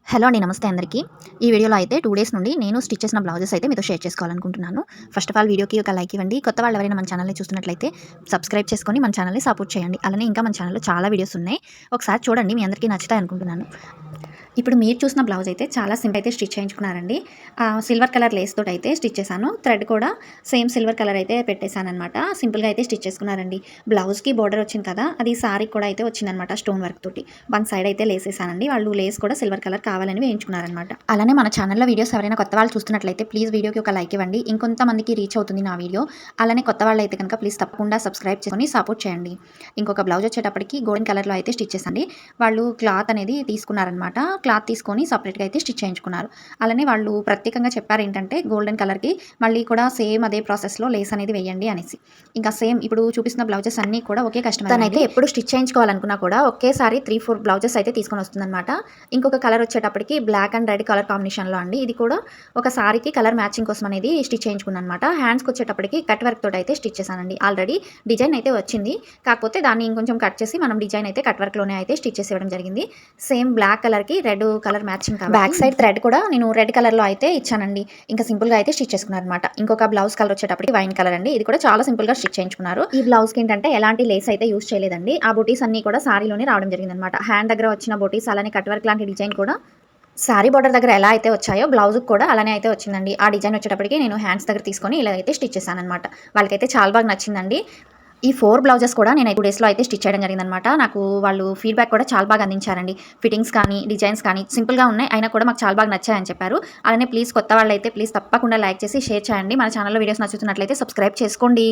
Hello అండి. నమస్తే అందరికీ. ఈ వీడియోలో అయితే 2 డేస్ నుండి నేను స్టిచ్ చేసిన బ్లౌజెస్ అయితే మీతో షేర్ చేసుకోవాలనుకుంటున్నాను. ఫస్ట్ ఆఫ్ ఆల్ వీడియోకి ఒక లైక్ ఇవ్వండి. కొత్త వాళ్ళు ఎవరైనా మన ఛానల్‌ని చూస్తున్నట్లయితే సబ్స్క్రైబ్ చేసుకొని మన ఛానల్‌ని సపోర్ట్ చేయండి. అలానే ఇంకా మన ఛానల్‌లో చాలా వీడియోస్ ఉన్నాయి. ఒకసారి చూడండి, మీ అందరికీ నచ్చుతాయి అనుకుంటున్నాను. ఇప్పుడు మీరు చూసిన బ్లౌజ్ అయితే చాలా సింపుల్ అయితే స్టిచ్ చేయించుకున్నారండి. సిల్వర్ కలర్ లేస్ తోటి అయితే స్టిచ్ చేశాను. థ్రెడ్ కూడా సేమ్ సిల్వర్ కలర్ అయితే పెట్టేశాననమాట. సింపుల్‌గా అయితే స్టిచ్ చేసుకున్నారండి. బ్లౌజ్‌కి బోర్డర్ వచ్చింది కదా, అది సారీకి కూడా అయితే వచ్చిందనమాట స్టోన్ వర్క్ తోటి. వన్ సైడ్ అయితే లేసేసానండి. వాళ్ళు లేస్ కూడా సిల్వర్ కలర్ కావాలని వేయించుకున్నారనమాట. అలానే మన ఛానల్‌లో వీడియోస్ ఎవరైనా కొత్త వాళ్ళు చూస్తున్నట్లయితే ప్లీజ్ వీడియోకి ఒక లైక్ ఇవ్వండి. ఇంకొంతమందికి రీచ్ అవుతుంది నా వీడియో. అలానే కొత్త వాళ్ళైతే కనుక ప్లీజ్ తప్పకుండా సబ్స్క్రైబ్ చేసుకొని సపోర్ట్ చేయండి. ఇంకొక బ్లౌజ్ వచ్చేటప్పటికి గోల్డెన్ కలర్‌లో అయితే స్టిచ్ చేశానండి. వాళ్ళు క్లాత్ అనేది తీసుకున్నారనమాట. క్లాత్ తీసుకొని సపరేట్‌గా అయితే స్టిచ్ చేయించుకున్నారు. అలానే వాళ్ళు ప్రత్యేకంగా చెప్పారు ఏంటంటే గోల్డెన్ కలర్‌కి మళ్ళీ కూడా సేమ్ అదే ప్రాసెస్‌లో లేస్ అనేది వేయండి అనేసి. ఇంకా సేమ్ ఇప్పుడు చూపిస్తున్న బ్లౌజెస్ అన్నీ కూడా ఒకే కస్టమర్ తనైతే ఎప్పుడు స్టిచ్ చేయించుకోవాలనుకున్నా కూడా ఒకేసారి 3, 4 బ్లౌజెస్ అయితే తీసుకొని వస్తుందన్నమాట. ఇంకొక కలర్ వచ్చేటప్పటికి బ్లాక్ అండ్ రెడ్ కలర్ కాంబినేషన్‌లో అండి. ఇది కూడా ఒక సారీకి కలర్ మ్యాచింగ్ కోసం అనేది స్టిచ్ చేయించుకున్నానన్నమాట. హ్యాండ్స్‌కి వచ్చేటప్పటికి కట్ వర్క్ తోటి అయితే స్టిచ్ చేశానండి. ఆల్రెడీ డిజైన్ అయితే వచ్చింది. కాకపోతే దాన్ని ఇంకొంచెం కట్ చేసి మనం డిజైన్ అయితే కట్ వర్క్‌లోనే అయితే స్టిచ్ చేసి ఇవ్వడం జరిగింది. సేమ్ బ్లాక్ కలర్‌కి రెడ్ కలర్ మ్యాచింగ్ కాబట్టి బ్యాక్ సైడ్ థ్రెడ్ కూడా నేను రెడ్ కలర్‌లో అయితే ఇచ్చానండి. ఇంకా సింపుల్‌గా అయితే స్టిచ్ చేసుకున్నారనమాట. ఇంకొక బ్లౌజ్ కలర్ వచ్చేటప్పటికి వైన్ కలర్ అండి. ఇది కూడా చాలా సింపుల్‌గా స్టిచ్ చేయించుకున్నారు. ఈ బ్లౌజ్‌కి ఏంటంటే ఎలాంటి లేస్ అయితే యూజ్ చేయలేదండి. ఆ బూటీస్ అన్నీ కూడా సారీలోనే రావడం జరిగిందనమాట. హ్యాండ్ దగ్గర వచ్చిన బూటీస్ అలానే కట్ వర్క్ లాంటి డిజైన్ కూడా సారీ బోర్డర్ దగ్గర ఎలా అయితే వచ్చాయో బ్లౌజ్‌కి కూడా అలానే అయితే వచ్చిందండి. ఆ డిజైన్ వచ్చేటప్పటికి నేను హ్యాండ్స్ దగ్గర తీసుకొని ఇలా అయితే స్టిచ్ చేశాననమాట. వాళ్ళకైతే చాలా బాగా నచ్చిందండి. ఈ 4 బ్లౌజెస్ కూడా నేను 2 డేస్‌లో అయితే స్టిచ్ చేయడం జరిగిందనమాట. నాకు వాళ్ళు ఫీడ్‌బ్యాక్ కూడా చాలా బాగా అందించారండి. ఫిట్టింగ్స్ కానీ, డిజైన్స్ కానీ సింపుల్‌గా ఉన్నాయి. అయినా కూడా మాకు చాలా బాగా నచ్చాయని చెప్పారు. అలానే ప్లీజ్ కొత్త వాళ్ళైతే ప్లీజ్ తప్పకుండా లైక్ చేసి షేర్ చేయండి. మన ఛానల్‌లో వీడియోస్ నచ్చుతున్నట్లయితే సబ్స్క్రైబ్ చేసుకోండి.